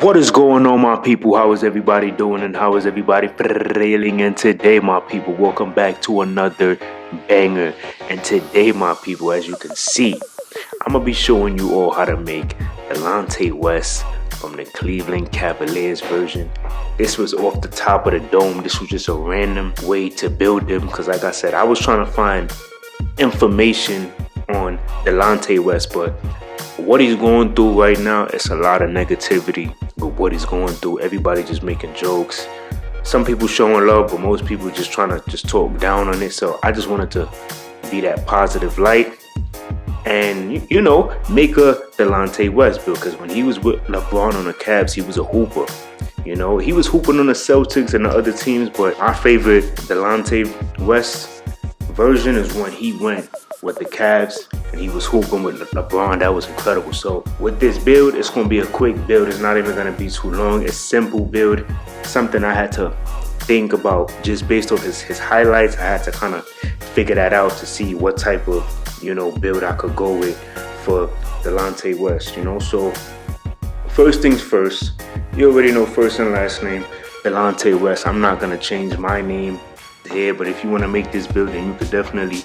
What is going on, my people? How is everybody doing and how is everybody feeling? And today, my people, welcome back to another banger. And today, my people, as you can see, I'm going to be showing you all how to make Delonte West from the Cleveland Cavaliers version. This was off the top of the dome. This was just a random way to build him because, like I said, I was trying to find information on Delonte West, but what he's going through right now, it's a lot of negativity with what he's going through. Everybody just making jokes. Some people showing love, but most people just trying to just talk down on it. So I just wanted to be that positive light and, make a Delonte West build. Because when he was with LeBron on the Cavs, he was a hooper. He was hooping on the Celtics and the other teams, but my favorite Delonte West version is when he went with the Cavs and he was hooping with LeBron. That was incredible. So with this build, it's going to be a quick build. It's not even going to be too long. It's simple build. Something I had to think about just based off his highlights. I had to kind of figure that out to see what type of build I could go with for Delonte West. So first things first, you already know first and last name Delonte West. I'm not going to change my name here, but if you want to make this build, then you could definitely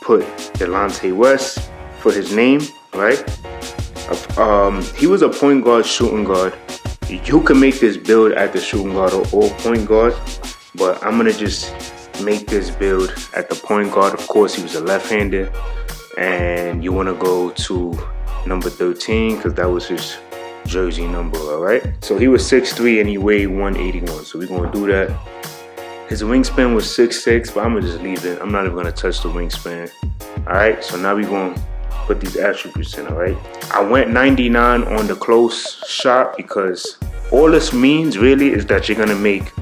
put Delonte West for his name, right? He was a point guard, shooting guard. You can make this build at the shooting guard or point guard, but I'm gonna just make this build at the point guard. Of course, he was a left-hander, and you want to go to number 13 because that was his jersey number, all right? So he was 6'3" and he weighed 181. So we're gonna do that. His wingspan was 6'6", but I'm going to just leave it. I'm not even going to touch the wingspan. All right, so now we're going to put these attributes in, all right? I went 99 on the close shot because all this means really is that you're going to make,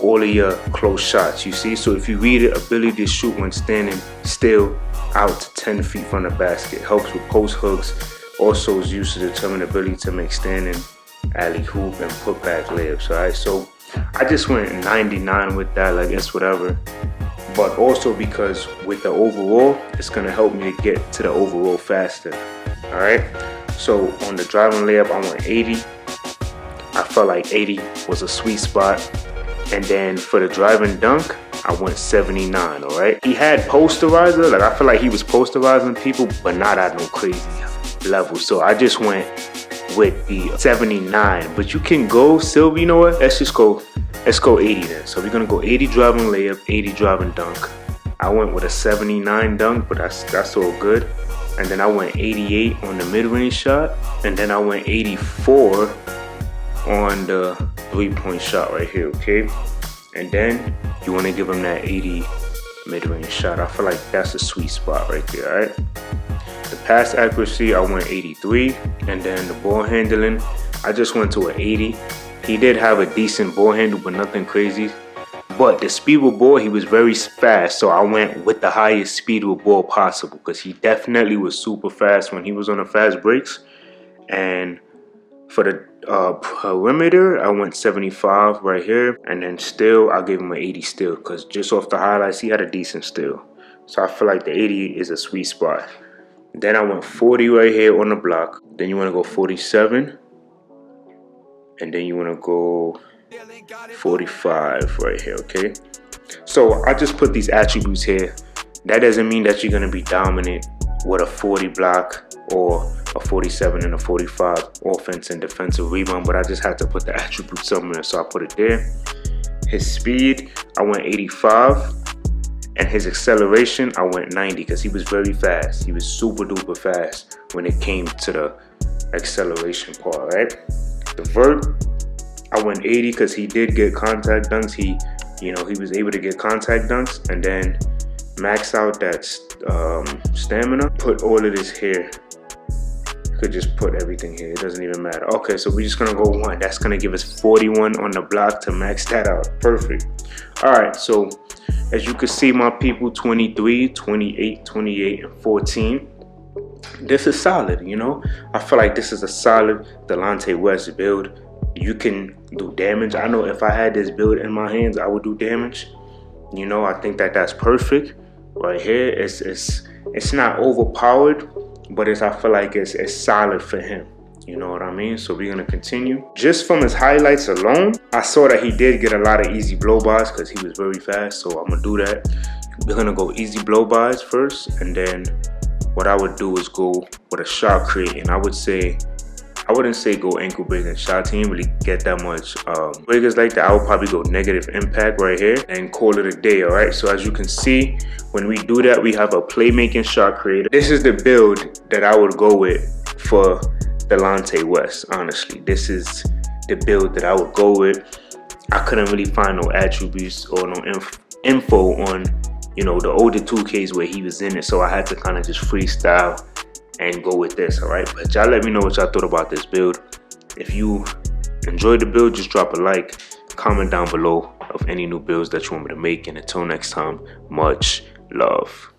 all of your close shots, you see? So if you read it, ability to shoot when standing still out to 10 feet from the basket. Helps with post hooks. Also is used to determine ability to make standing, alley-hoop, and put-back layups, all right? So I just went 99 with that, like it's whatever. But also because with the overall, it's gonna help me to get to the overall faster. Alright. So on the driving layup, I went 80. I felt like 80 was a sweet spot. And then for the driving dunk, I went 79, alright? He had posterizer, like I feel like he was posterizing people, but not at no crazy level. So I just went with the 79, but you can go silver. You know what? Let's go 80 then. So we're gonna go 80 driving layup, 80 driving dunk. I went with a 79 dunk, but that's all good. And then I went 88 on the mid-range shot, and then I went 84 on the three-point shot right here. Okay, and then you want to give him that 80 mid-range shot. I feel like that's a sweet spot right there. All right. The pass accuracy, I went 83, and then the ball handling, I just went to an 80. He did have a decent ball handle, but nothing crazy. But the speed with ball, he was very fast, so I went with the highest speed with ball possible because he definitely was super fast when he was on the fast breaks. And for the perimeter, I went 75 right here, and then still, I gave him an 80 still because just off the highlights, he had a decent steal. So I feel like the 80 is a sweet spot. Then I went 40 right here on the block. Then you want to go 47. And then you want to go 45 right here, okay? So I just put these attributes here. That doesn't mean that you're going to be dominant with a 40 block or a 47 and a 45 offense and defensive rebound. But I just had to put the attributes somewhere, so I put it there. His speed, I went 85. And his acceleration, I went 90 because he was very fast. He was super duper fast when it came to the acceleration part, right? The vert, I went 80 because he did get contact dunks. He was able to get contact dunks, and then max out that stamina. Put all of this here. Could just put everything here. It doesn't even matter. Okay, so we're just gonna go 1. That's gonna give us 41 on the block to max that out. Perfect. All right, so as you can see, my people, 23, 28, 28, and 14. This is solid, I feel like this is a solid Delonte West build. You can do damage. I know if I had this build in my hands, I would do damage. I think that that's perfect right here. It's not overpowered, but I feel like it's solid for him. You know what I mean? So we're gonna continue. Just from his highlights alone, I saw that he did get a lot of easy blow-bys because he was very fast. So I'm gonna do that. We're gonna go easy blow-bys first, and then what I would do is go with a shot create. And I wouldn't say go ankle break and shot. He didn't really get that much breakers like that. I would probably go negative impact right here and call it a day. All right, so as you can see, when we do that, we have a playmaking shot creator. This is the build that I would go with for Delonte West. Honestly, this is the build that I would go with. I couldn't really find no attributes or no info on, you know, the older 2Ks where he was in it, so I had to kind of just freestyle and go with this. All right, but y'all let me know what y'all thought about this build. If you enjoyed the build, just drop a like, comment down below of any new builds that you want me to make, and until next time, much love.